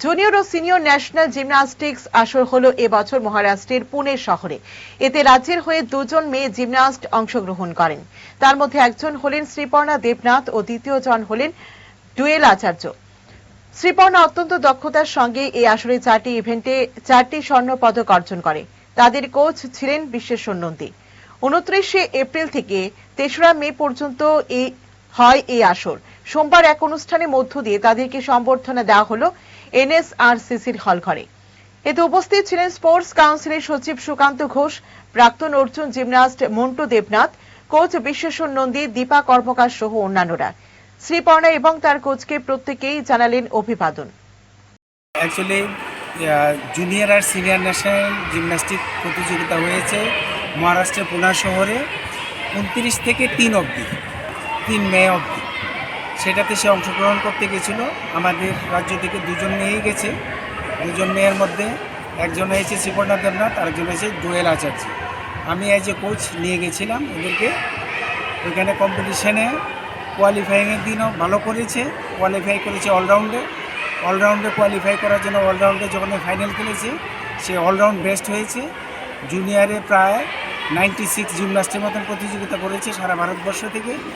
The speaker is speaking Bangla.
জুনিয়র ও সিনিয়র ন্যাশনাল জিমন্যাস্টিক্স আসর হলো এবছর মহারাষ্ট্রের পুনে শহরে। এতে রাজ্যের হয়ে দুজন মেয়ে জিমন্যাস্ট অংশগ্রহণ করেন। তার মধ্যে একজন হলেন শ্রীপর্ণা দেবনাথ ও দ্বিতীয় জন হলেন ডুয়েল আচার্য। শ্রীপর্ণা অত্যন্ত দক্ষতার সঙ্গে এই আসরে 4টি ইভেন্টে 4টি স্বর্ণ পদক অর্জন করে। তাদের কোচ ছিলেন বিশ্বেশ্বর নন্দী। 29 এপ্রিল থেকে 3রা মে পর্যন্ত এই আসর। সোমবার এক অনুষ্ঠানের মধ্য দিয়ে তাদেরকে সম্বর্ধনা দেওয়া হলো এনএসআরসিসির হলঘরে। এতে উপস্থিত ছিলেন স্পোর্টস কাউন্সিলের সচিব সুকান্ত ঘোষ, প্রাক্তন অর্জুন জিমন্যাস্ট মন্টু দেবনাথ, কোচ বিশ্বেশ্বর নন্দী, দীপা কর্মকার সহ অন্যান্যরা। শ্রীপর্ণা এবং তার কোচকে প্রত্যেকেই জানালেন অভিবাদন। অ্যাকচুয়ালি জুনিয়র আর সিনিয়র ন্যাশনাল জিমন্যাস্টিক প্রতিযোগিতা হয়েছে মহারাষ্ট্রের পুনা শহরে 29 থেকে 3 মে অবধি। সেটাতে সে অংশগ্রহণ করতে গেছিল। আমাদের রাজ্য থেকে দুজন মেয়ে গেছে। দুজন মেয়ের মধ্যে একজন হয়েছে শ্রীপর্ণা দেবনাথ, আরেকজন হয়েছে ডুয়েল আচার্য। আমি অ্যাজ এ কোচ নিয়ে গেছিলাম এদেরকে। ওইখানে কম্পিটিশনে কোয়ালিফাইংয়ের দিনও ভালো করেছে, কোয়ালিফাই করেছে অলরাউন্ডে কোয়ালিফাই করার জন্য অলরাউন্ডে যখন ফাইনাল খেলেছে সে অলরাউন্ড বেস্ট হয়েছে। জুনিয়রে প্রায় 96 জিমন্যাস্টের মতন প্রতিযোগিতা করেছে সারা ভারতবর্ষ থেকে।